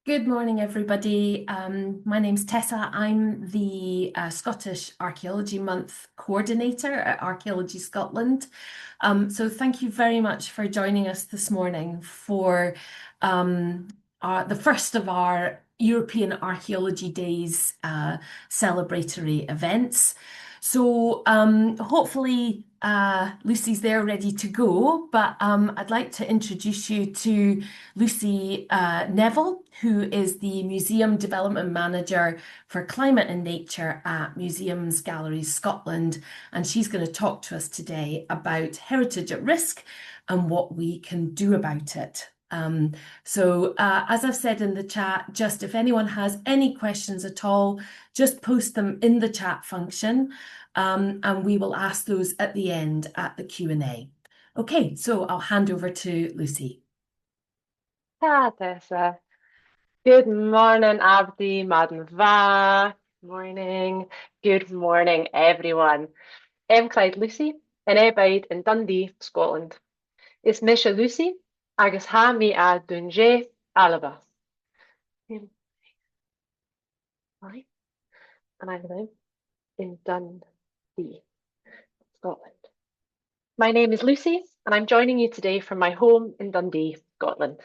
Good morning, everybody. My name's Tessa. I'm the Scottish Archaeology Month coordinator at Archaeology Scotland. So thank you very much for joining us this morning for um, the first of our European Archaeology Days celebratory events. So hopefully Lucy's there ready to go, but I'd like to introduce you to Lucy Neville, who is the Museum Development Manager for Climate and Nature at Museums Galleries Scotland. And she's going to talk to us today about heritage at risk and what we can do about it. As I've said in the chat, just if anyone has any questions at all, just post them in the chat function, and we will ask those at the end at the Q&A. Okay, so I'll hand over to Lucy. Tessa. Good morning, Abdi, Madam Va. Morning. Good morning, everyone. Clyde Lucy, in Ebaid in Dundee, Scotland. Is Misha Lucy, agus ha mi a dunje alaba. Right? And I live in Dundee, Scotland. My name is Lucy, and I'm joining you today from my home in Dundee, Scotland.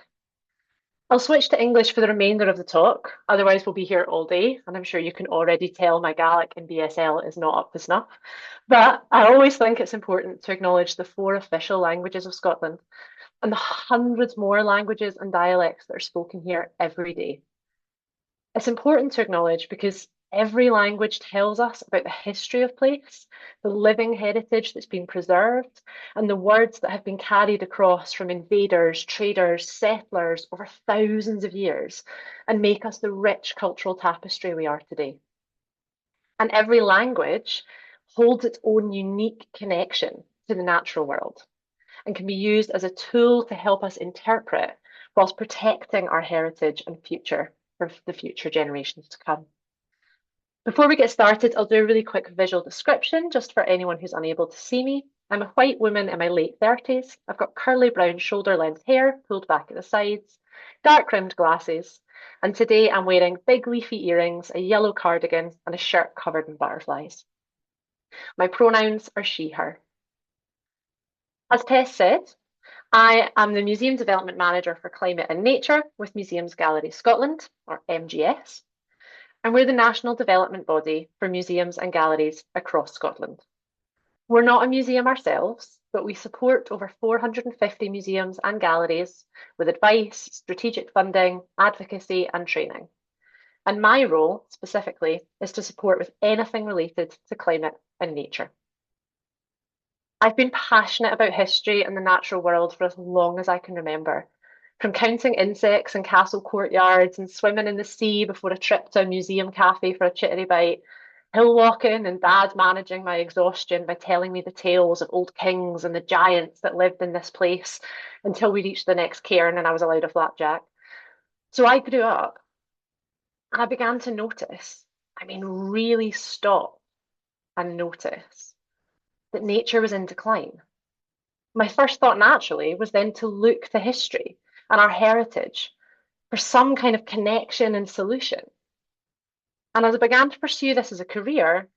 I'll switch to English for the remainder of the talk, otherwise we'll be here all day, and I'm sure you can already tell my Gaelic in BSL is not up to snuff. But I always think it's important to acknowledge the 4 official languages of Scotland and the hundreds more languages and dialects that are spoken here every day. It's important to acknowledge because every language tells us about the history of place, the living heritage that's been preserved, and the words that have been carried across from invaders, traders, settlers over thousands of years and make us the rich cultural tapestry we are today. And every language holds its own unique connection to the natural world and can be used as a tool to help us interpret whilst protecting our heritage and future for the future generations to come. Before we get started, I'll do a really quick visual description just for anyone who's unable to see me. I'm a white woman in my late 30s. I've got curly brown shoulder length hair pulled back at the sides, dark rimmed glasses, and today I'm wearing big leafy earrings, a yellow cardigan, and a shirt covered in butterflies. My pronouns are she, her. As Tess said, I am the Museum Development Manager for Climate and Nature with Museums Galleries Scotland, or MGS, and we're the national development body for museums and galleries across Scotland. We're not a museum ourselves, but we support over 450 museums and galleries with advice, strategic funding, advocacy, and training. And my role specifically is to support with anything related to climate and nature. I've been passionate about history and the natural world for as long as I can remember, from counting insects in castle courtyards and swimming in the sea before a trip to a museum cafe for a chittery bite, hill walking and dad managing my exhaustion by telling me the tales of old kings and the giants that lived in this place until we reached the next cairn and I was allowed a flapjack. So I grew up and I began to notice, really stop and notice that nature was in decline. My first thought naturally was then to look to history and our heritage for some kind of connection and solution. And as I began to pursue this as a career,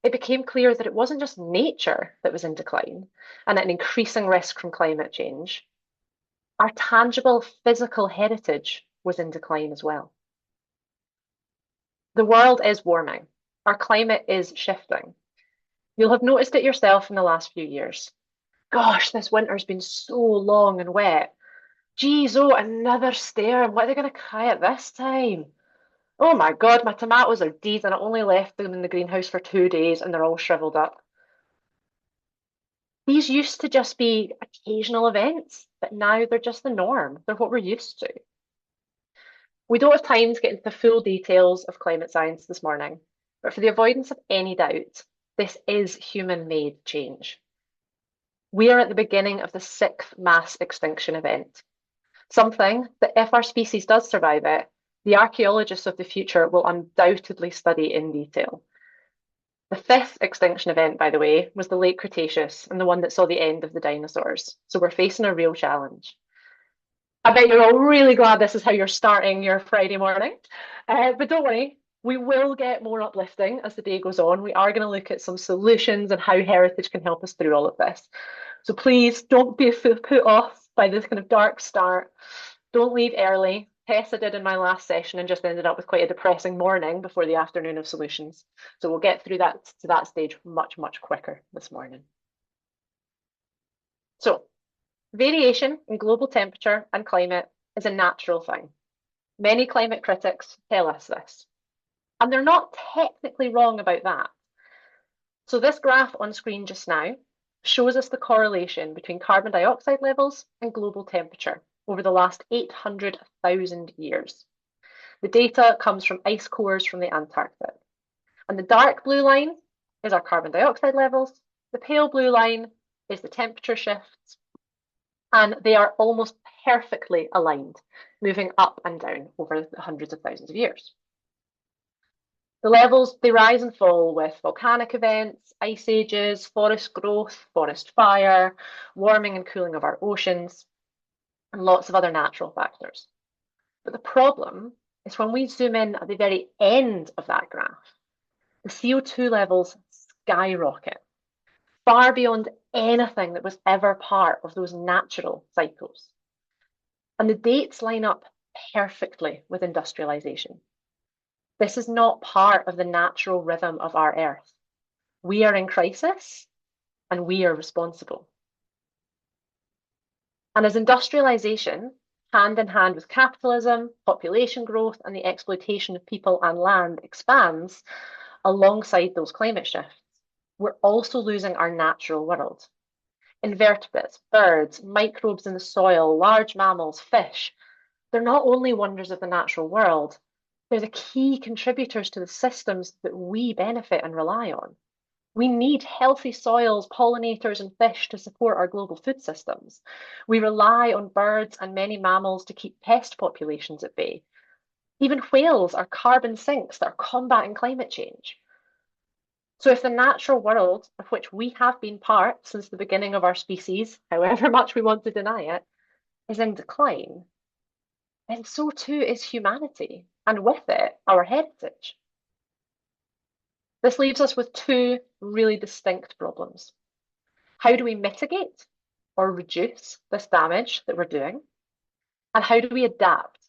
it became clear that it wasn't just nature that was in decline and at an increasing risk from climate change. Our tangible physical heritage was in decline as well. The world is warming. Our climate is shifting. You'll have noticed it yourself in the last few years. Gosh, this winter's been so long and wet. Geez, oh, another storm. What are they going to cry at this time? Oh my God, my tomatoes are dead and I only left them in the greenhouse for 2 days and they're all shriveled up. These used to just be occasional events, but now they're just the norm. They're what we're used to. We don't have time to get into the full details of climate science this morning, but for the avoidance of any doubt, this is human-made change. We are at the beginning of the 6th mass extinction event, something that if our species does survive it, the archaeologists of the future will undoubtedly study in detail. The 5th extinction event, by the way, was the late Cretaceous and the one that saw the end of the dinosaurs. So we're facing a real challenge. I bet you're all really glad this is how you're starting your Friday morning. But don't worry, we will get more uplifting as the day goes on. We are going to look at some solutions and how heritage can help us through all of this. So please don't be put off by this kind of dark start. Don't leave early. Tessa did in my last session and just ended up with quite a depressing morning before the afternoon of solutions. So we'll get through that to that stage much, much quicker this morning. So variation in global temperature and climate is a natural thing. Many climate critics tell us this, and they're not technically wrong about that. So this graph on screen just now shows us the correlation between carbon dioxide levels and global temperature over the last 800,000 years. The data comes from ice cores from the Antarctic. And the dark blue line is our carbon dioxide levels. The pale blue line is the temperature shifts. And they are almost perfectly aligned, moving up and down over the hundreds of thousands of years. The levels, they rise and fall with volcanic events, ice ages, forest growth, forest fire, warming and cooling of our oceans, and lots of other natural factors. But the problem is when we zoom in at the very end of that graph, the CO2 levels skyrocket, far beyond anything that was ever part of those natural cycles. And the dates line up perfectly with industrialization. This is not part of the natural rhythm of our Earth. We are in crisis and we are responsible. And as industrialization, hand in hand with capitalism, population growth, and the exploitation of people and land expands alongside those climate shifts, we're also losing our natural world. Invertebrates, birds, microbes in the soil, large mammals, fish, they're not only wonders of the natural world, they're the key contributors to the systems that we benefit and rely on. We need healthy soils, pollinators, and fish to support our global food systems. We rely on birds and many mammals to keep pest populations at bay. Even whales are carbon sinks that are combating climate change. So if the natural world, of which we have been part since the beginning of our species, however much we want to deny it, is in decline, then so too is humanity, and with it, our heritage. This leaves us with two really distinct problems. How do we mitigate or reduce this damage that we're doing? And how do we adapt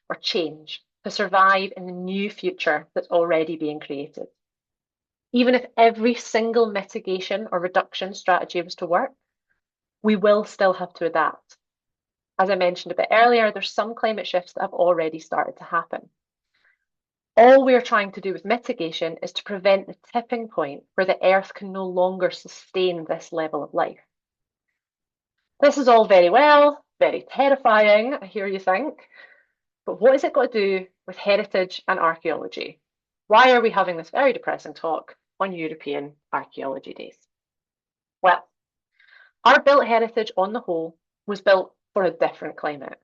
or change to survive in the new future that's already being created? Even if every single mitigation or reduction strategy was to work, we will still have to adapt. As I mentioned a bit earlier, there's some climate shifts that have already started to happen. All we're trying to do with mitigation is to prevent the tipping point where the Earth can no longer sustain this level of life. This is all very well, very terrifying, I hear you think, but what has it got to do with heritage and archaeology? Why are we having this very depressing talk on European Archaeology Days? Well, our built heritage on the whole was built for a different climate.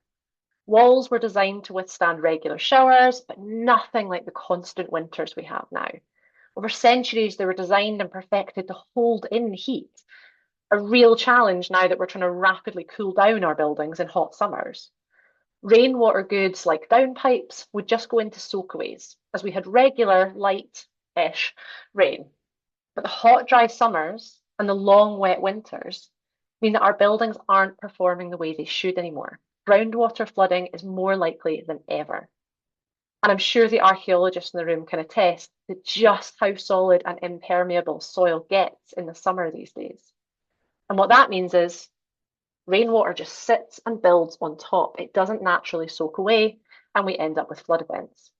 Walls were designed to withstand regular showers, but nothing like the constant winters we have now. Over centuries, they were designed and perfected to hold in heat, a real challenge now that we're trying to rapidly cool down our buildings in hot summers. Rainwater goods like downpipes would just go into soakaways, as we had regular, light-ish rain. But the hot, dry summers and the long, wet winters mean that our buildings aren't performing the way they should anymore. Groundwater flooding is more likely than ever. And I'm sure the archaeologists in the room can attest to just how solid and impermeable soil gets in the summer these days. And what that means is rainwater just sits and builds on top. It doesn't naturally soak away, and we end up with flood events.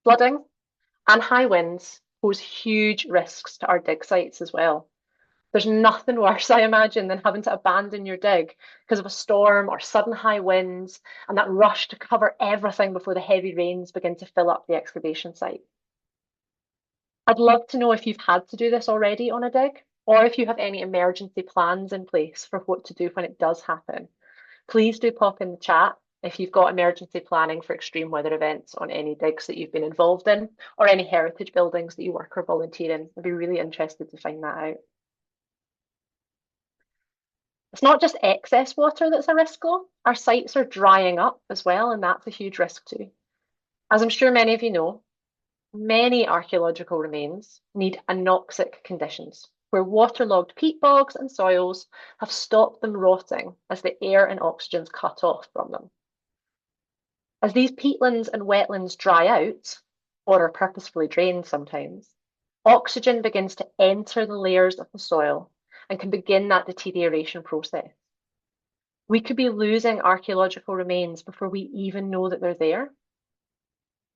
Flooding and high winds pose huge risks to our dig sites as well. There's nothing worse, I imagine, than having to abandon your dig because of a storm or sudden high winds and that rush to cover everything before the heavy rains begin to fill up the excavation site. I'd love to know if you've had to do this already on a dig, or if you have any emergency plans in place for what to do when it does happen. Please do pop in the chat if you've got emergency planning for extreme weather events on any digs that you've been involved in, or any heritage buildings that you work or volunteer in. I'd be really interested to find that out. It's not just excess water that's a risk though. Our sites are drying up as well, and that's a huge risk too. As I'm sure many of you know, many archaeological remains need anoxic conditions, where waterlogged peat bogs and soils have stopped them rotting as the air and oxygen's cut off from them. As these peatlands and wetlands dry out, or are purposefully drained sometimes, oxygen begins to enter the layers of the soil and can begin that deterioration process. We could be losing archaeological remains before we even know that they're there.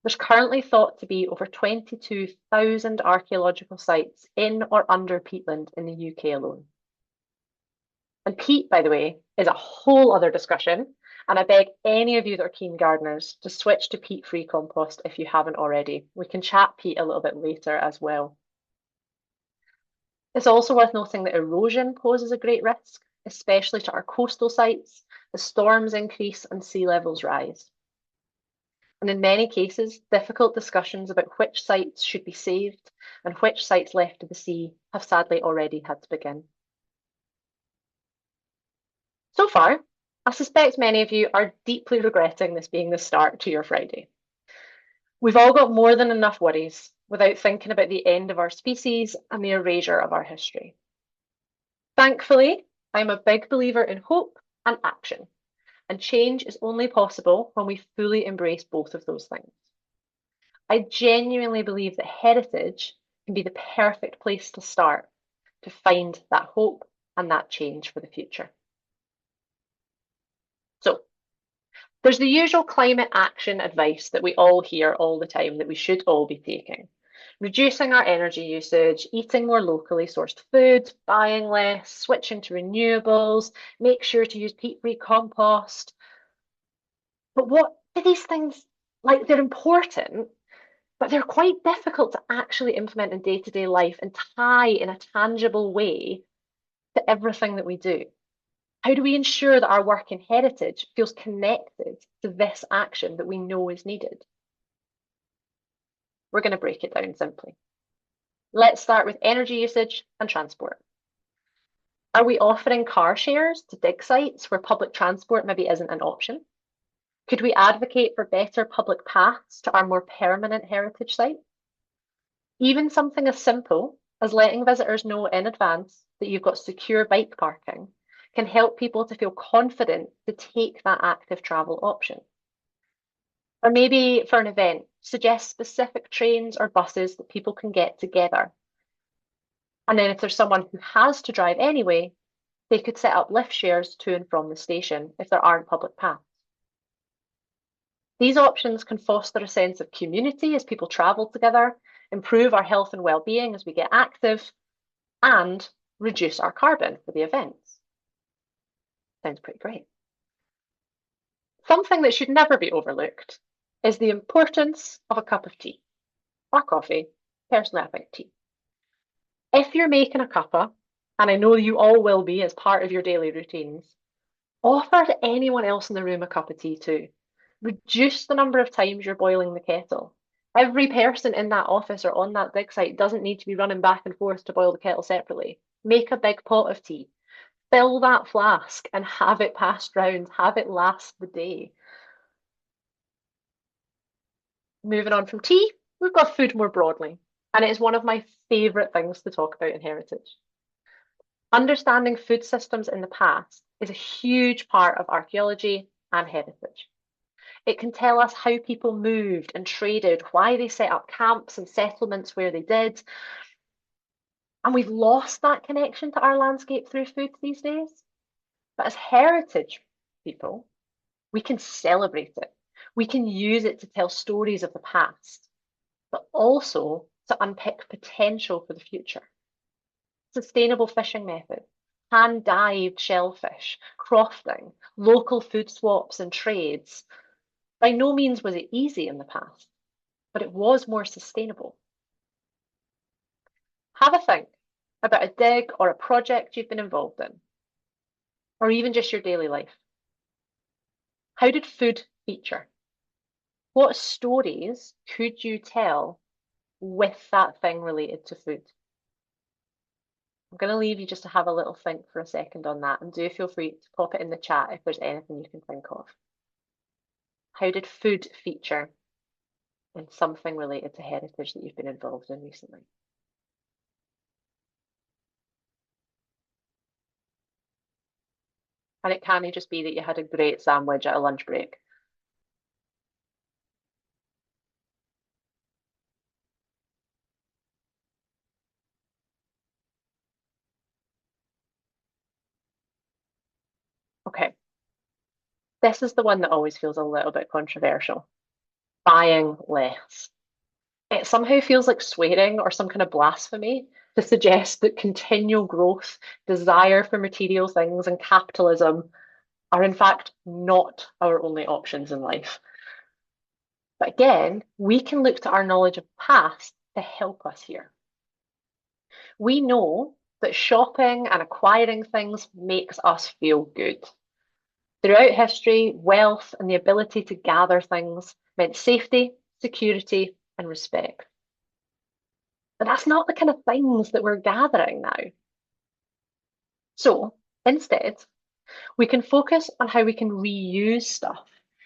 There's currently thought to be over 22,000 archaeological sites in or under peatland in the UK alone. And peat, by the way, is a whole other discussion. And I beg any of you that are keen gardeners to switch to peat-free compost if you haven't already. We can chat peat a little bit later as well. It's also worth noting that erosion poses a great risk, especially to our coastal sites as storms increase and sea levels rise. And in many cases, difficult discussions about which sites should be saved and which sites left to the sea have sadly already had to begin. So far, I suspect many of you are deeply regretting this being the start to your Friday. We've all got more than enough worries without thinking about the end of our species and the erasure of our history. Thankfully, I'm a big believer in hope and action, and change is only possible when we fully embrace both of those things. I genuinely believe that heritage can be the perfect place to start to find that hope and that change for the future. So, there's the usual climate action advice that we all hear all the time that we should all be taking. Reducing our energy usage, eating more locally sourced food, buying less, switching to renewables, make sure to use peat-free compost. But what do these things, like they're important, but they're quite difficult to actually implement in day-to-day life and tie in a tangible way to everything that we do. How do we ensure that our work in heritage feels connected to this action that we know is needed? We're going to break it down simply. Let's start with energy usage and transport. Are we offering car shares to dig sites where public transport maybe isn't an option? Could we advocate for better public paths to our more permanent heritage sites? Even something as simple as letting visitors know in advance that you've got secure bike parking can help people to feel confident to take that active travel option. Or maybe for an event, suggest specific trains or buses that people can get together. And then if there's someone who has to drive anyway, they could set up lift shares to and from the station if there aren't public paths. These options can foster a sense of community as people travel together, improve our health and well-being as we get active, and reduce our carbon for the events. Sounds pretty great. Something that should never be overlooked is the importance of a cup of tea or coffee. Personally, I think tea. If you're making a cuppa, and I know you all will be as part of your daily routines, offer to anyone else in the room a cup of tea too. Reduce the number of times you're boiling the kettle. Every person in that office or on that dig site doesn't need to be running back and forth to boil the kettle separately. Make a big pot of tea. Fill that flask and have it passed round. Have it last the day. Moving on from tea, we've got food more broadly, and it is one of my favourite things to talk about in heritage. Understanding food systems in the past is a huge part of archaeology and heritage. It can tell us how people moved and traded, why they set up camps and settlements where they did. And we've lost that connection to our landscape through food these days. But as heritage people, we can celebrate it. We can use it to tell stories of the past, but also to unpick potential for the future. Sustainable fishing methods, hand-dived shellfish, crofting, local food swaps and trades. By no means was it easy in the past, but it was more sustainable. Have a think about a dig or a project you've been involved in, or even just your daily life. How did food feature? What stories could you tell with that thing related to food? I'm going to leave you just to have a little think for a second on that, and do feel free to pop it in the chat if there's anything you can think of. How did food feature in something related to heritage that you've been involved in recently? And it can just be that you had a great sandwich at a lunch break. Okay, this is the one that always feels a little bit controversial. Buying less. It somehow feels like swearing or some kind of blasphemy to suggest that continual growth, desire for material things, and capitalism are in fact not our only options in life. But again, we can look to our knowledge of the past to help us here. We know that shopping and acquiring things makes us feel good. Throughout history, wealth and the ability to gather things meant safety, security, and respect. But that's not the kind of things that we're gathering now. So instead, we can focus on how we can reuse stuff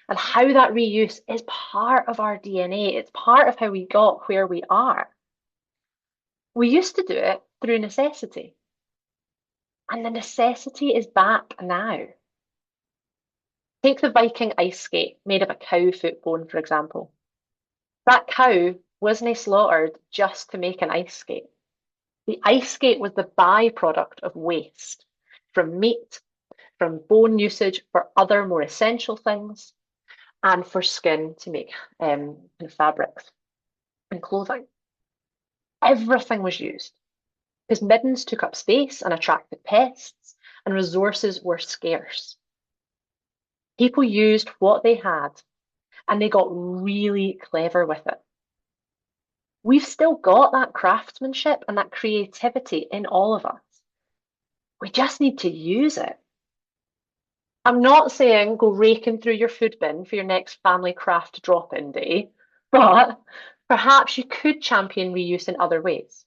and how that reuse is part of our DNA. It's part of how we got where we are. We used to do it through necessity, and the necessity is back now. Take the Viking ice skate made of a cow foot bone, for example. That cow wasn't slaughtered just to make an ice skate. The ice skate was the byproduct of waste from meat, from bone usage for other more essential things, and for skin to make fabrics and clothing. Everything was used because middens took up space and attracted pests, and resources were scarce. People used what they had, and they got really clever with it. We've still got that craftsmanship and that creativity in all of us. We just need to use it. I'm not saying go raking through your food bin for your next family craft drop-in day, but perhaps you could champion reuse in other ways.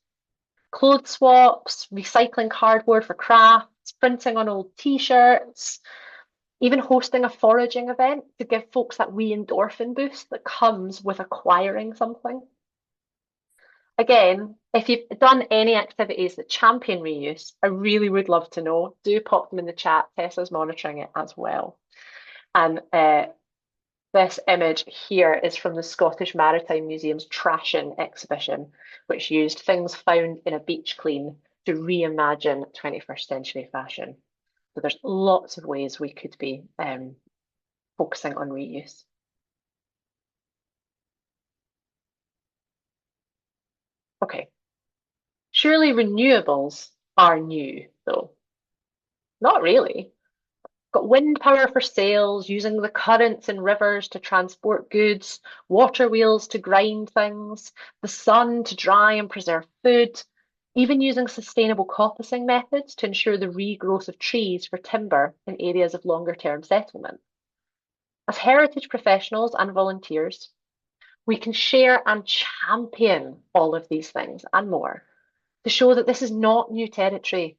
Clothes swaps, recycling cardboard for crafts, printing on old t-shirts, even hosting a foraging event to give folks that wee endorphin boost that comes with acquiring something. Again, if you've done any activities that champion reuse, I really would love to know. Do pop them in the chat. Tessa's monitoring it as well. And this image here is from the Scottish Maritime Museum's Trashin exhibition, which used things found in a beach clean to reimagine 21st century fashion. So there's lots of ways we could be focusing on reuse. Okay, surely renewables are new, though. Not really. Got wind power for sails, using the currents in rivers to transport goods, water wheels to grind things, the sun to dry and preserve food, even using sustainable coppicing methods to ensure the regrowth of trees for timber in areas of longer term settlement. As heritage professionals and volunteers, we can share and champion all of these things and more to show that this is not new territory.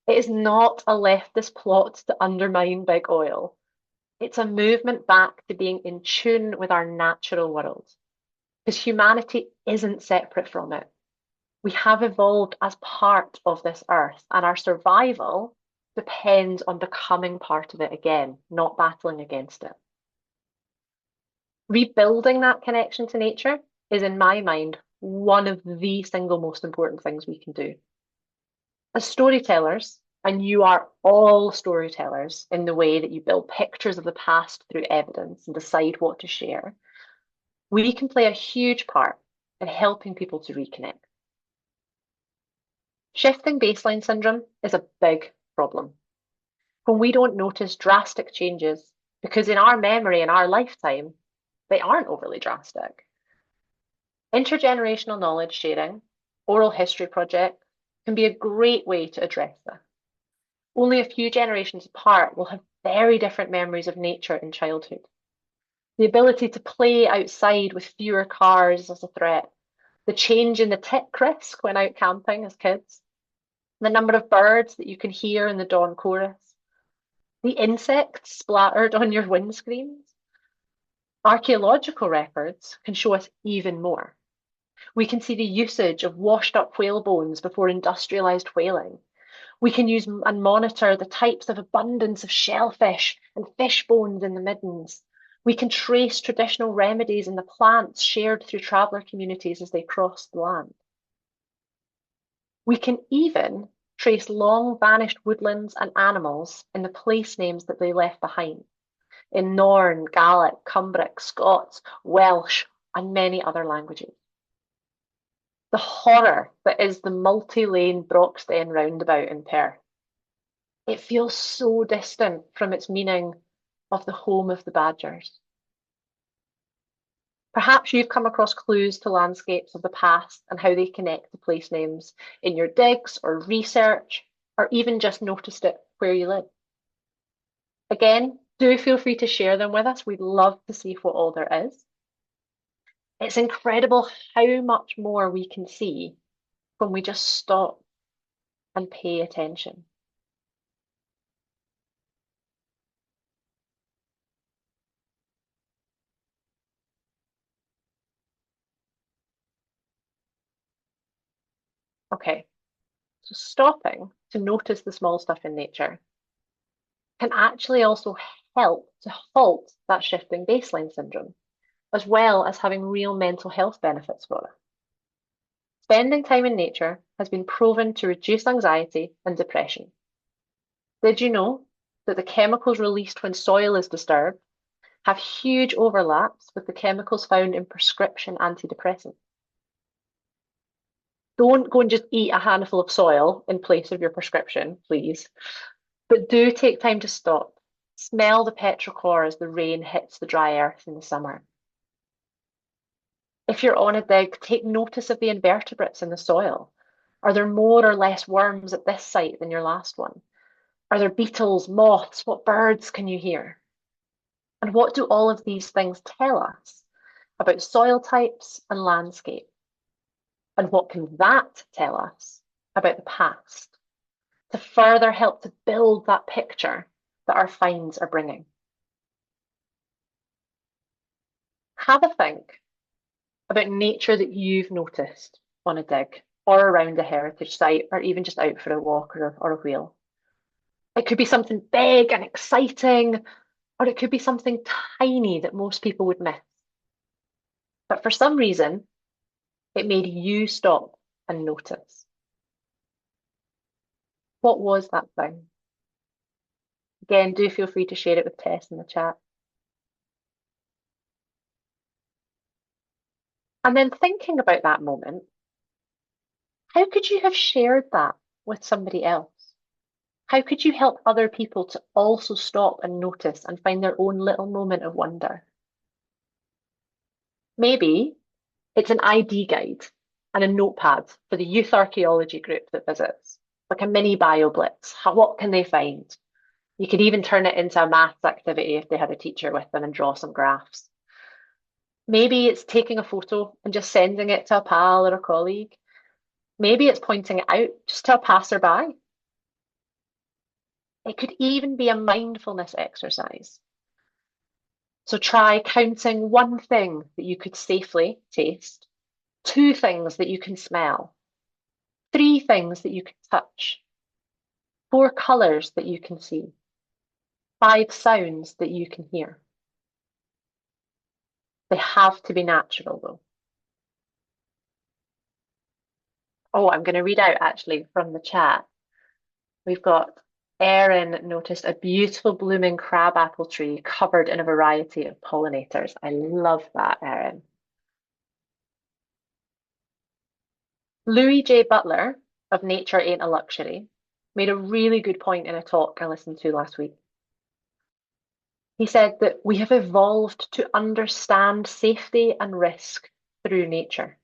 It is not a leftist plot to undermine big oil. It's a movement back to being in tune with our natural world, because humanity isn't separate from it. We have evolved as part of this earth, and our survival depends on becoming part of it again, not battling against it. Rebuilding that connection to nature is, in my mind, one of the single most important things we can do. As storytellers, and you are all storytellers in the way that you build pictures of the past through evidence and decide what to share, we can play a huge part in helping people to reconnect. Shifting baseline syndrome is a big problem. When we don't notice drastic changes, because in our memory, in our lifetime, they aren't overly drastic. Intergenerational knowledge sharing, oral history projects, can be a great way to address this. Only a few generations apart will have very different memories of nature in childhood. The ability to play outside with fewer cars as a threat, the change in the tit crisp when out camping as kids, the number of birds that you can hear in the dawn chorus, the insects splattered on your windscreens. Archaeological records can show us even more. We can see the usage of washed up whale bones before industrialized whaling. We can use and monitor the types of abundance of shellfish and fish bones in the middens. We can trace traditional remedies in the plants shared through traveller communities as they crossed the land. We can even trace long vanished woodlands and animals in the place names that they left behind in Norn, Gaelic, Cumbric, Scots, Welsh, and many other languages. The horror that is the multi-lane Broxden roundabout in Perth. It feels so distant from its meaning of the home of the badgers. Perhaps you've come across clues to landscapes of the past and how they connect to place names in your digs or research, or even just noticed it where you live. Again, do feel free to share them with us. We'd love to see what all there is. It's incredible how much more we can see when we just stop and pay attention. Okay, so stopping to notice the small stuff in nature can actually also help to halt that shifting baseline syndrome, as well as having real mental health benefits for us. Spending time in nature has been proven to reduce anxiety and depression. Did you know that the chemicals released when soil is disturbed have huge overlaps with the chemicals found in prescription antidepressants? Don't go and just eat a handful of soil in place of your prescription, please. But do take time to stop. Smell the petrichor as the rain hits the dry earth in the summer. If you're on a dig, take notice of the invertebrates in the soil. Are there more or less worms at this site than your last one? Are there beetles, moths? What birds can you hear? And what do all of these things tell us about soil types and landscape? And what can that tell us about the past to further help to build that picture that our finds are bringing? Have a think about nature that you've noticed on a dig or around a heritage site or even just out for a walk or a wheel. It could be something big and exciting, or it could be something tiny that most people would miss. But for some reason, it made you stop and notice. What was that thing? Again, do feel free to share it with Tess in the chat. And then thinking about that moment, how could you have shared that with somebody else? How could you help other people to also stop and notice and find their own little moment of wonder? Maybe it's an ID guide and a notepad for the youth archaeology group that visits, like a mini bio blitz. What can they find? You could even turn it into a maths activity if they had a teacher with them and draw some graphs. Maybe it's taking a photo and just sending it to a pal or a colleague. Maybe it's pointing it out just to a passerby. It could even be a mindfulness exercise. So try counting one thing that you could safely taste, two things that you can smell, three things that you can touch, four colours that you can see, five sounds that you can hear. They have to be natural though. Oh, I'm going to read out actually from the chat. We've got Erin noticed a beautiful blooming crabapple tree covered in a variety of pollinators. I love that, Erin. Louis J. Butler of Nature Ain't a Luxury made a really good point in a talk I listened to last week. He said that we have evolved to understand safety and risk through nature.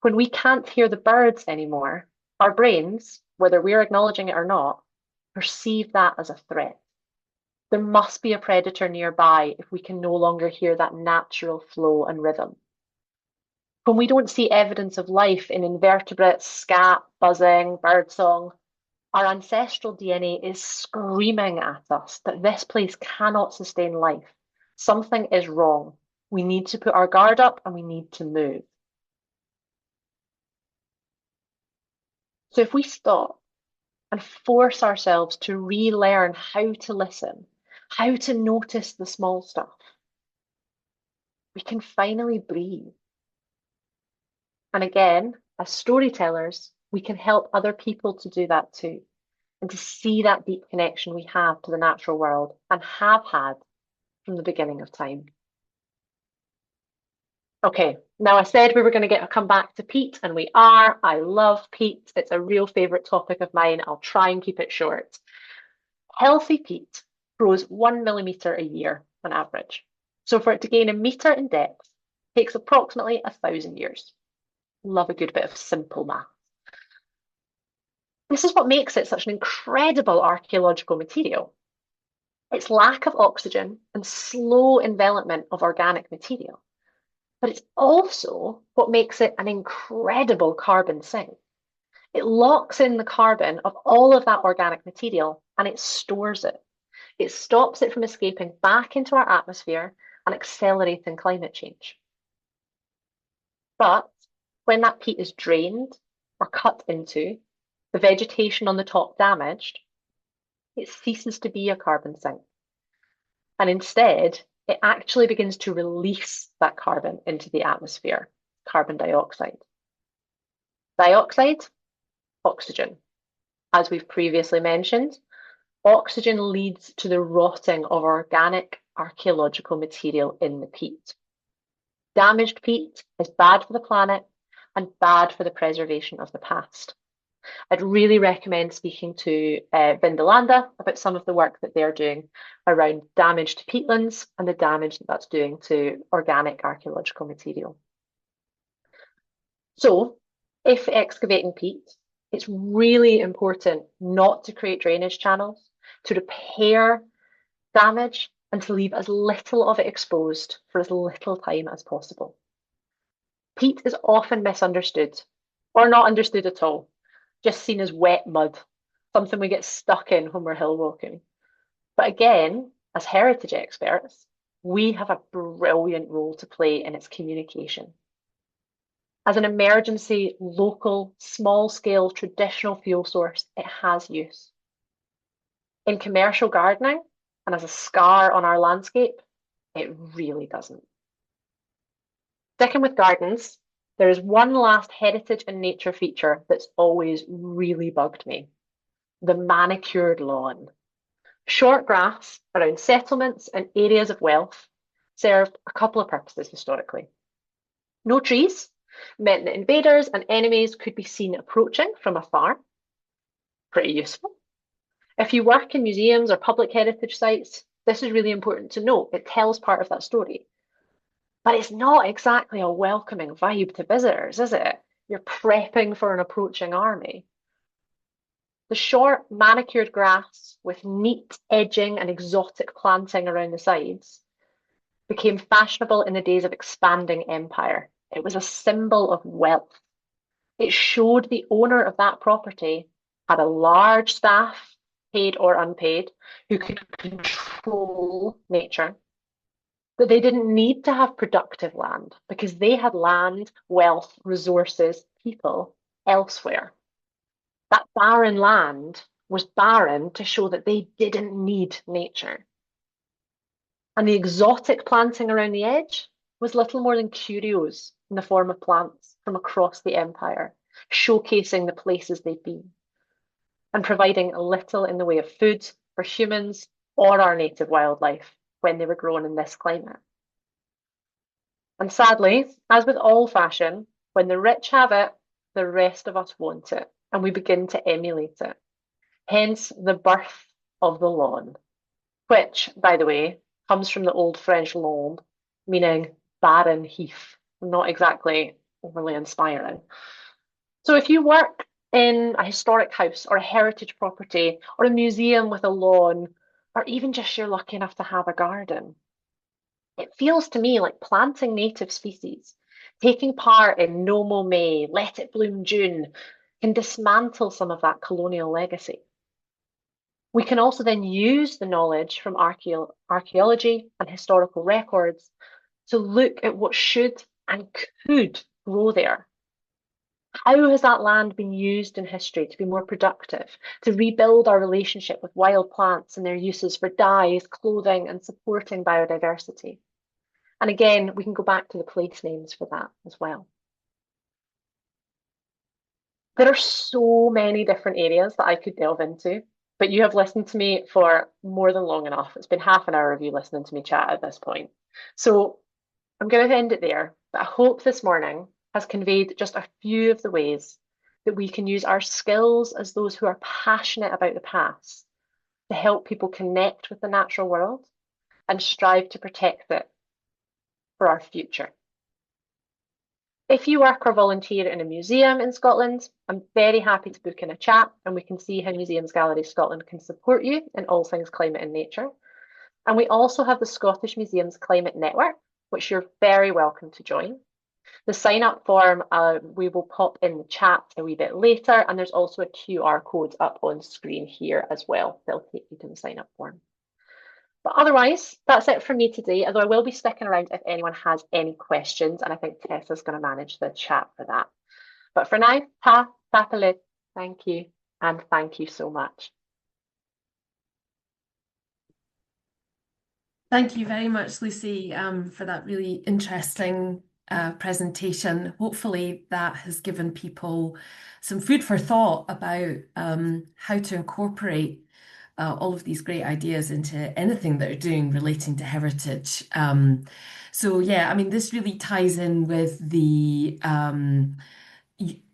When we can't hear the birds anymore, our brains, whether we're acknowledging it or not, perceive that as a threat. There must be a predator nearby if we can no longer hear that natural flow and rhythm. When we don't see evidence of life in invertebrates, scat, buzzing, birdsong, Our ancestral DNA is screaming at us that this place cannot sustain life. Something is wrong. We need to put our guard up and we need to move. So if we stop and force ourselves to relearn how to listen, how to notice the small stuff, we can finally breathe. And again, as storytellers, we can help other people to do that too, and to see that deep connection we have to the natural world and have had from the beginning of time. Okay, now I said we were going to come back to peat, and we are. I love peat. It's a real favourite topic of mine. I'll try and keep it short. Healthy peat grows 1 millimetre a year on average. So for it to gain a metre in depth takes approximately 1,000 years. Love a good bit of simple math. This is what makes it such an incredible archaeological material. Its lack of oxygen and slow envelopment of organic material. But it's also what makes it an incredible carbon sink. It locks in the carbon of all of that organic material and it stores it. It stops it from escaping back into our atmosphere and accelerating climate change. But when that peat is drained or cut into, the vegetation on the top damaged, it ceases to be a carbon sink. And instead, it actually begins to release that carbon into the atmosphere, carbon dioxide. Dioxide, oxygen. As we've previously mentioned, oxygen leads to the rotting of organic archaeological material in the peat. Damaged peat is bad for the planet and bad for the preservation of the past. I'd really recommend speaking to Vindolanda about some of the work that they're doing around damage to peatlands and the damage that that's doing to organic archaeological material. So if excavating peat, it's really important not to create drainage channels, to repair damage and to leave as little of it exposed for as little time as possible. Peat is often misunderstood or not understood at all, just seen as wet mud, something we get stuck in when we're hill walking. But again, as heritage experts, we have a brilliant role to play in its communication. As an emergency, local, small-scale, traditional fuel source, it has use. In commercial gardening, and as a scar on our landscape, it really doesn't. Sticking with gardens, there is one last heritage and nature feature that's always really bugged me: the manicured lawn. Short grass around settlements and areas of wealth served a couple of purposes historically. No trees meant that invaders and enemies could be seen approaching from afar. Pretty useful. If you work in museums or public heritage sites, this is really important to note. It tells part of that story. But it's not exactly a welcoming vibe to visitors, is it? You're prepping for an approaching army. The short, manicured grass with neat edging and exotic planting around the sides became fashionable in the days of expanding empire. It was a symbol of wealth. It showed the owner of that property had a large staff, paid or unpaid, who could control nature. But they didn't need to have productive land because they had land, wealth, resources, people elsewhere. That barren land was barren to show that they didn't need nature. And the exotic planting around the edge was little more than curios in the form of plants from across the empire, showcasing the places they'd been and providing a little in the way of food for humans or our native wildlife when they were grown in this climate. And sadly, as with all fashion, when the rich have it, the rest of us want it, and we begin to emulate it. Hence the birth of the lawn, which, by the way, comes from the old French lawn, meaning barren heath, not exactly overly inspiring. So if you work in a historic house or a heritage property or a museum with a lawn, or even just you're lucky enough to have a garden, it feels to me like planting native species, taking part in No Mow May, Let It Bloom June, can dismantle some of that colonial legacy. We can also then use the knowledge from archaeology and historical records to look at what should and could grow there. How has that land been used in history to be more productive, to rebuild our relationship with wild plants and their uses for dyes, clothing, and supporting biodiversity? And again, we can go back to the place names for that as well. There are so many different areas that I could delve into, but you have listened to me for more than long enough. It's been half an hour of you listening to me chat at this point. So I'm going to end it there, but I hope this morning has conveyed just a few of the ways that we can use our skills as those who are passionate about the past to help people connect with the natural world and strive to protect it for our future. If you work or volunteer in a museum in Scotland, I'm very happy to book in a chat and we can see how Museums Galleries Scotland can support you in all things climate and nature. And we also have the Scottish Museums Climate Network, which you're very welcome to join. The sign up form we will pop in the chat a wee bit later, and there's also a QR code up on screen here as well. They'll take you to the sign up form. But otherwise, that's it from me today, although I will be sticking around if anyone has any questions, and I think Tessa's going to manage the chat for that. But for now, thank you, and thank you so much. Thank you very much, Lucy, for that really interesting presentation. Hopefully that has given people some food for thought about how to incorporate all of these great ideas into anything that they're doing relating to heritage. So yeah, I mean, this really ties in with the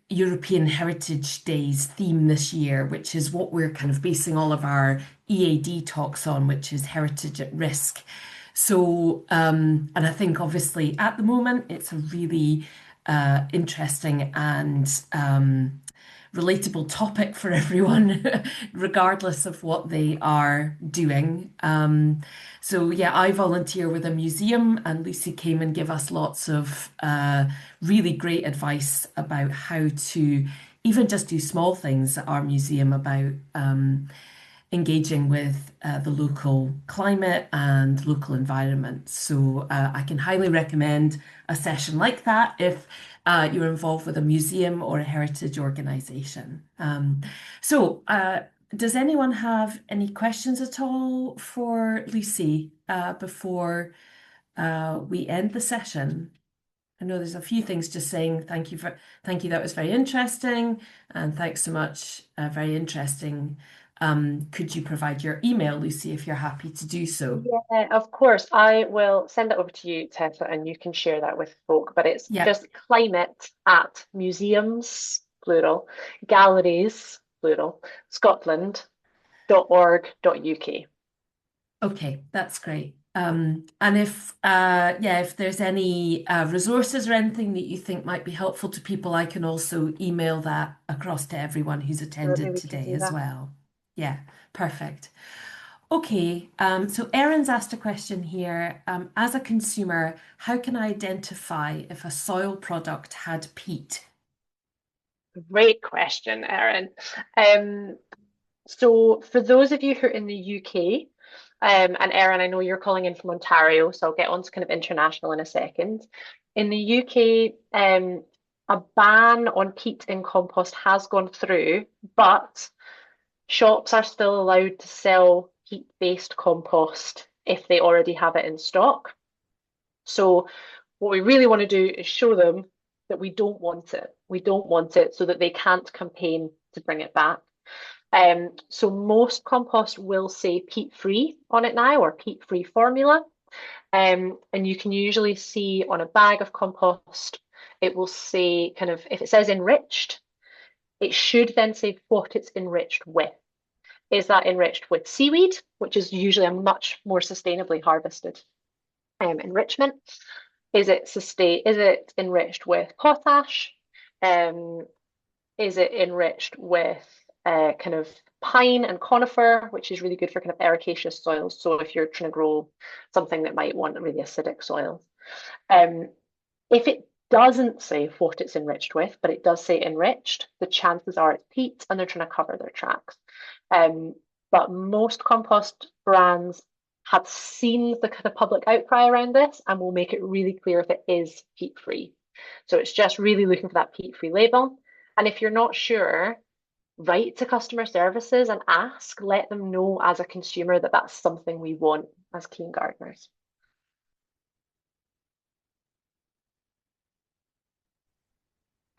European Heritage Days theme this year, which is what we're kind of basing all of our EAD talks on, which is heritage at risk. So, and I think obviously at the moment it's a really interesting and relatable topic for everyone, regardless of what they are doing. So yeah, I volunteer with a museum, and Lucy came and give us lots of really great advice about how to even just do small things at our museum about engaging with the local climate and local environment. So I can highly recommend a session like that if you're involved with a museum or a heritage organisation. Does anyone have any questions at all for Lucy before we end the session? I know there's a few things just saying thank you, that was very interesting, and thanks so much, very interesting. Could you provide your email, Lucy, if you're happy to do so? Yeah, of course. I will send it over to you, Tessa, and you can share that with folk. But it's Yeah. just climate at museums, plural, galleries, plural, Scotland.org.uk. Okay, that's great. And if there's any resources or anything that you think might be helpful to people, I can also email that across to everyone who's Certainly attended we can today do as that. well. Yeah, perfect. Okay, so Erin's asked a question here. As a consumer, how can I identify if a soil product had peat? Great question, Erin. So for those of you who are in the UK, and Erin, I know you're calling in from Ontario, so I'll get on to kind of international in a second. In the UK, a ban on peat in compost has gone through, but shops are still allowed to sell peat-based compost if they already have it in stock. So what we really want to do is show them that we don't want it. We don't want it so that they can't campaign to bring it back. So most compost will say peat-free on it now, or peat-free formula. And you can usually see on a bag of compost, it will say kind of, if it says enriched, it should then say what it's enriched with. Is that enriched with seaweed, which is usually a much more sustainably harvested enrichment? Is it enriched with potash? Is it enriched with kind of pine and conifer, which is really good for kind of ericaceous soils? So if you're trying to grow something that might want really acidic soils. If it doesn't say what it's enriched with, but it does say enriched, the chances are it's peat and they're trying to cover their tracks. Um, but most compost brands have seen the kind of public outcry around this and will make it really clear if it is peat free. So it's just really looking for that peat free label. And if you're not sure, write to customer services and ask, let them know as a consumer that that's something we want as keen gardeners.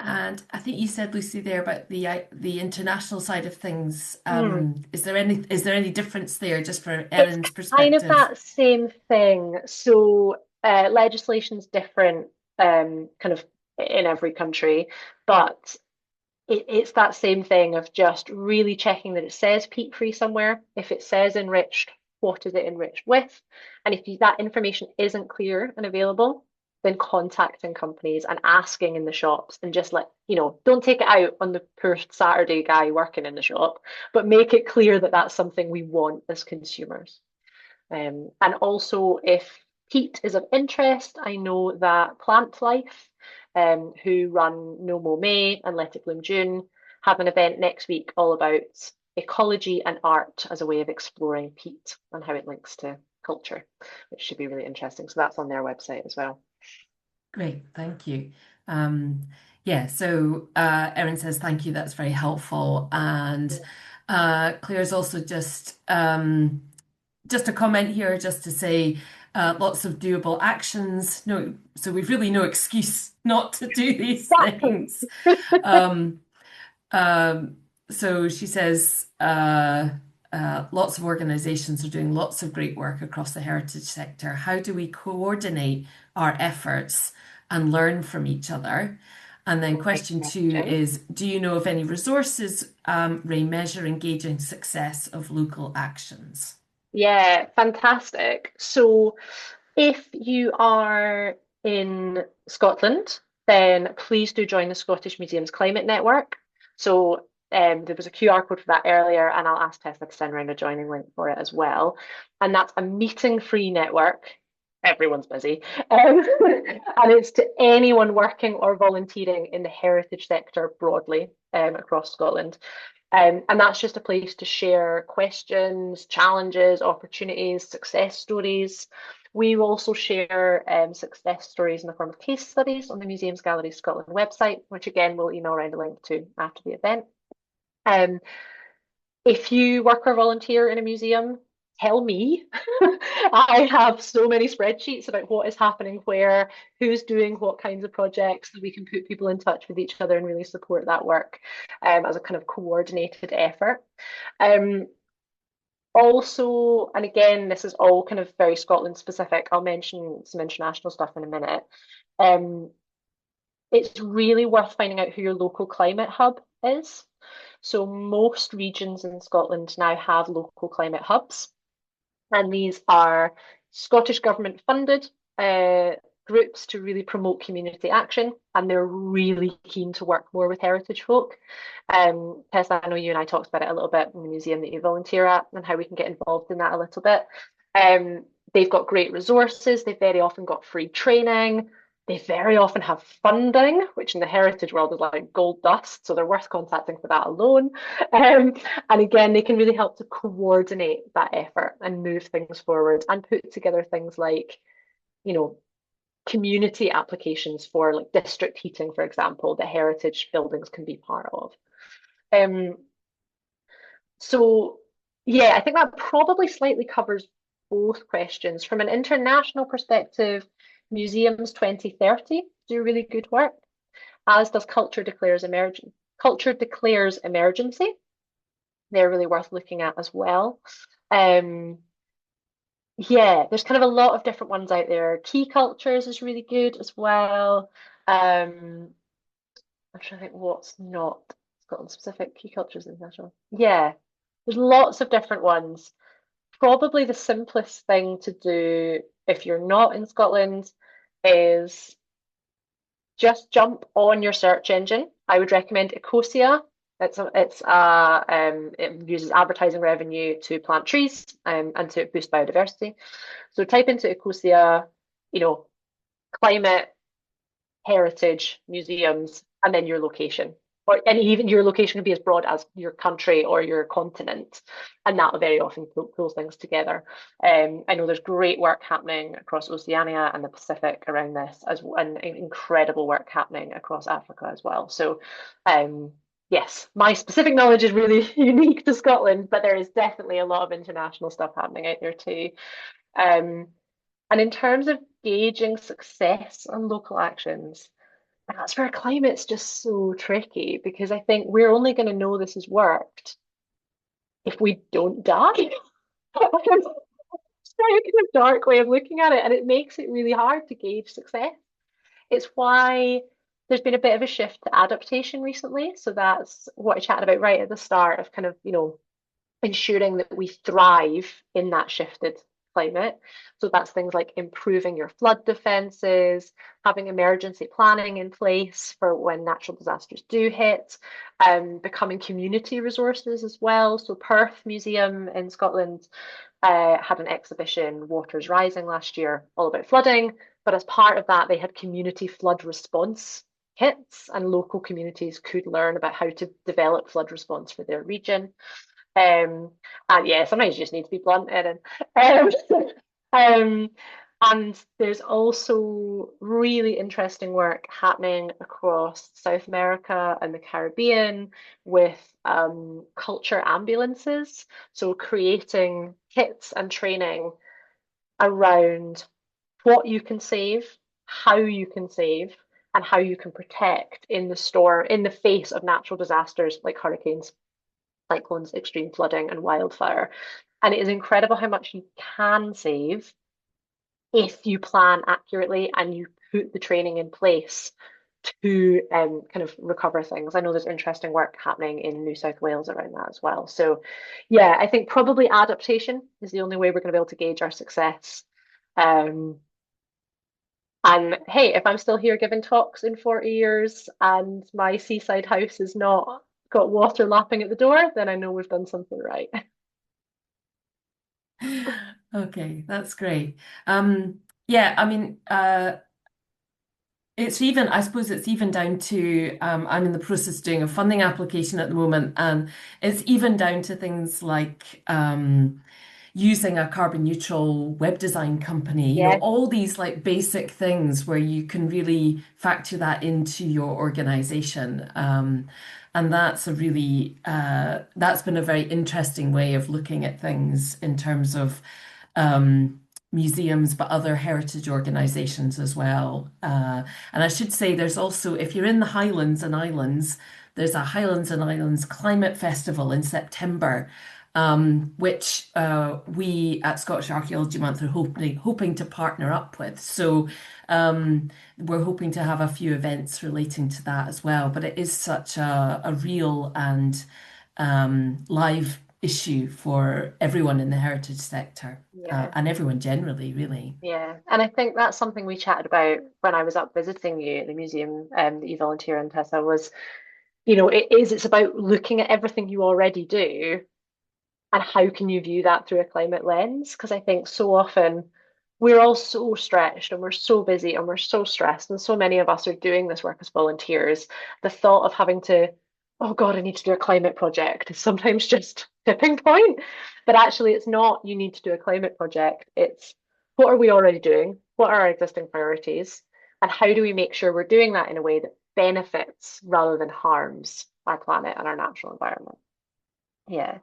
And I think you said, Lucy, there about the international side of things. Mm. Is there any difference there, just from It's Erin's kind of perspective? that same thing. So legislation's different kind of in every country, but it's that same thing of just really checking that it says peat free somewhere. If it says enriched, what is it enriched with? And if that information isn't clear and available, then contacting companies and asking in the shops and just don't take it out on the poor Saturday guy working in the shop, but make it clear that that's something we want as consumers. And also, if peat is of interest, I know that Plant Life, who run No Mow May and Let It Bloom June, have an event next week all about ecology and art as a way of exploring peat and how it links to culture, which should be really interesting. So that's on their website as well. Great, thank you. Um, yeah, so Erin says thank you, that's very helpful. And Claire's also just a comment here, just to say lots of doable actions. No, so we've really no excuse not to do these Exactly. things. Um, um, so she says lots of organizations are doing lots of great work across the heritage sector. How do we coordinate our efforts and learn from each other? And then Great question two question. is, do you know of any resources, measure engaging success of local actions? Yeah, fantastic. So if you are in Scotland, then please do join the Scottish Museum's Climate Network. So there was a QR code for that earlier, and I'll ask Tessa to send around a joining link for it as well. And that's a meeting-free network. Everyone's busy. And it's to anyone working or volunteering in the heritage sector broadly across Scotland. And that's just a place to share questions, challenges, opportunities, success stories. We will also share success stories in the form of case studies on the Museums Galleries Scotland website, which again we'll email around a link to after the event. Um, if you work or volunteer in a museum, tell me. I have so many spreadsheets about what is happening where, who's doing what kinds of projects, that we can put people in touch with each other and really support that work as a kind of coordinated effort. Um, Also, and again, this is all kind of very Scotland specific. I'll mention some international stuff in a minute. Um, it's really worth finding out who your local climate hub is. So most regions in Scotland now have local climate hubs, and these are Scottish government funded uh, groups to really promote community action, and they're really keen to work more with heritage folk. Tessa, I know you and I talked about it a little bit in the museum that you volunteer at and how we can get involved in that a little bit. They've got great resources, they've very often got free training, they very often have funding, which in the heritage world is like gold dust, so they're worth contacting for that alone. Um, and again, they can really help to coordinate that effort and move things forward and put together things like, you know, community applications for like district heating, for example, that heritage buildings can be part of. Um, so yeah, I think that probably slightly covers both questions. From an international perspective, Museums 2030 do really good work, as does Culture Declares Emergency. They're really worth looking at as well. Um, yeah, there's kind of a lot of different ones out there. Key Cultures is really good as well. I'm trying to think what's not Scotland specific. Key Cultures International. Yeah, there's lots of different ones. Probably the simplest thing to do if you're not in Scotland is just jump on your search engine. I would recommend Ecosia. It uses advertising revenue to plant trees and to boost biodiversity. So type into Ecosia, you know, climate, heritage, museums, and then your location. Or and even your location can be as broad as your country or your continent, and that very often pulls things together. I know there's great work happening across Oceania and the Pacific around this, and incredible work happening across Africa as well. So, yes, my specific knowledge is really unique to Scotland, but there is definitely a lot of international stuff happening out there too. Um, and in terms of gauging success on local actions, that's where climate's just so tricky because I think we're only going to know this has worked if we don't die. It's a very kind of dark way of looking at it, and it makes it really hard to gauge success. It's why there's been a bit of a shift to adaptation recently. So that's what I chatted about right at the start of kind of, ensuring that we thrive in that shifted climate. So that's things like improving your flood defences, having emergency planning in place for when natural disasters do hit, becoming community resources as well. So Perth Museum in Scotland had an exhibition, Waters Rising, last year, all about flooding. But as part of that, they had community flood response kits, and local communities could learn about how to develop flood response for their region. And yeah, sometimes you just need to be blunt, Erin. Um, um, and there's also really interesting work happening across South America and the Caribbean with culture ambulances. So creating kits and training around what you can save, how you can save, and how you can protect in the face of natural disasters like hurricanes, cyclones, extreme flooding, and wildfire. And it is incredible how much you can save if you plan accurately and you put the training in place to kind of recover things. I know there's interesting work happening in New South Wales around that as well. So, yeah, I think probably adaptation is the only way we're going to be able to gauge our success. Um, and hey, if I'm still here giving talks in 40 years and my seaside house is not got water lapping at the door, then I know we've done something right. Okay, that's great. Yeah, I mean, it's even, I suppose it's even down to, I'm in the process of doing a funding application at the moment, and it's even down to things like using a carbon neutral web design company, Yeah, all these like basic things where you can really factor that into your organization. And that's a really, that's been a very interesting way of looking at things in terms of museums, but other heritage organizations as well. And I should say, there's also, if you're in the Highlands and Islands, there's a Highlands and Islands Climate Festival in September, which we at Scottish Archaeology Month are hoping to partner up with. So we're hoping to have a few events relating to that as well. But it is such a real and live issue for everyone in the heritage sector, yeah, and everyone generally, really. yeah. And I think that's something we chatted about when I was up visiting you at the museum that you volunteer in, Tessa, was, it's about looking at everything you already do and how can you view that through a climate lens? Because I think so often we're all so stretched and we're so busy and we're so stressed, and so many of us are doing this work as volunteers. The thought of having to, oh God, I need to do a climate project is sometimes just tipping point. But actually, it's not you need to do a climate project. It's what are we already doing? What are our existing priorities? And how do we make sure we're doing that in a way that benefits rather than harms our planet and our natural environment? Yeah.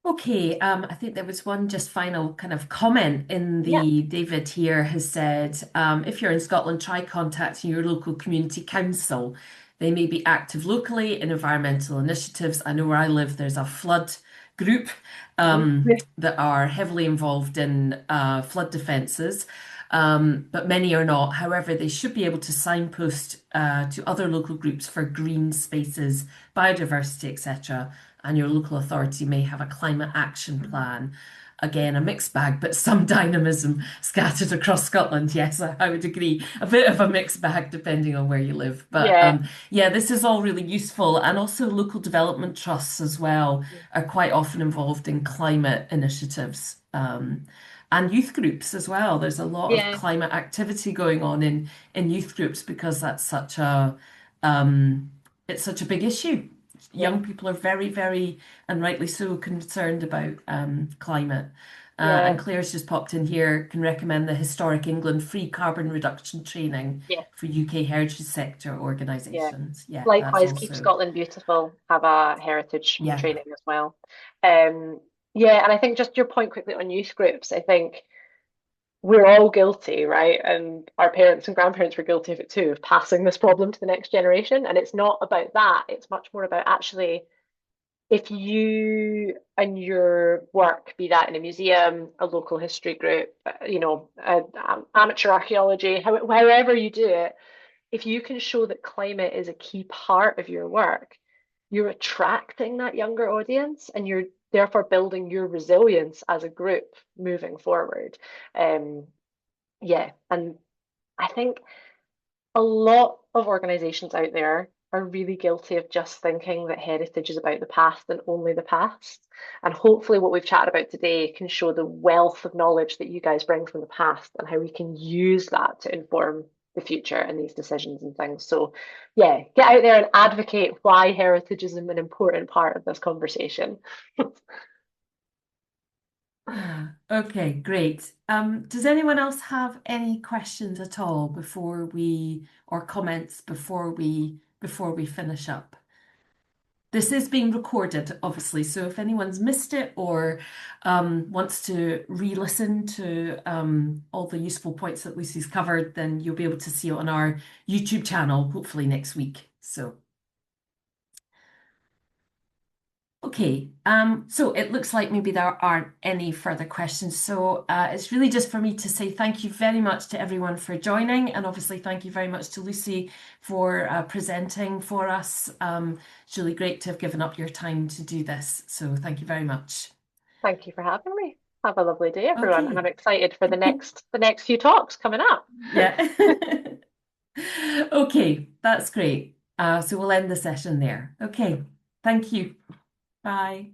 Okay, I think there was one just final kind of comment in Yeah. the David here has said, if you're in Scotland, try contacting your local community council. They may be active locally in environmental initiatives. I know where I live, there's a flood group Mhm. that are heavily involved in flood defences, but many are not. However, they should be able to signpost to other local groups for green spaces, biodiversity, etc. And your local authority may have a climate action plan. Again, a mixed bag, but some dynamism scattered across Scotland. Yes, I would agree. A bit of a mixed bag depending on where you live. But Yeah. yeah, this is all really useful. And also, local development trusts as well are quite often involved in climate initiatives. and youth groups as well. There's a lot of Yeah, climate activity going on in youth groups because that's such a um, it's such a big issue. yeah, Young people are very, very, and rightly so, concerned about climate. yeah, And Claire's just popped in here, can recommend the Historic England free carbon reduction training yeah, for UK heritage sector yeah. organisations. Yeah, that's Likewise, Keep also, Scotland Beautiful have a heritage yeah. training as well. Um, yeah, and I think just your point quickly on youth groups, I think we're all guilty, right? And our parents and grandparents were guilty of it too, of passing this problem to the next generation. And it's not about that. It's much more about actually, if you and your work, be that in a museum, a local history group, amateur archaeology, however you do it, if you can show that climate is a key part of your work, you're attracting that younger audience and you're therefore building your resilience as a group moving forward. Um, yeah, and I think a lot of organizations out there are really guilty of just thinking that heritage is about the past and only the past. And hopefully, what we've chatted about today can show the wealth of knowledge that you guys bring from the past and how we can use that to inform the future and these decisions and things. So, yeah, get out there and advocate why heritage is an important part of this conversation. Yeah. Okay, great. Does anyone else have any questions at all or comments before we finish up? This is being recorded, obviously, so if anyone's missed it or wants to re-listen to all the useful points that Lucy's covered, then you'll be able to see it on our YouTube channel, hopefully next week. So. Okay, so it looks like maybe there aren't any further questions. So it's really just for me to say thank you very much to everyone for joining, and obviously thank you very much to Lucy for presenting for us. It's really great to have given up your time to do this. So thank you very much. Thank you for having me. Have a lovely day, everyone, and I'm Okay, excited for the next few talks coming up. yeah. Okay, that's great. So we'll end the session there. Okay, thank you. Bye.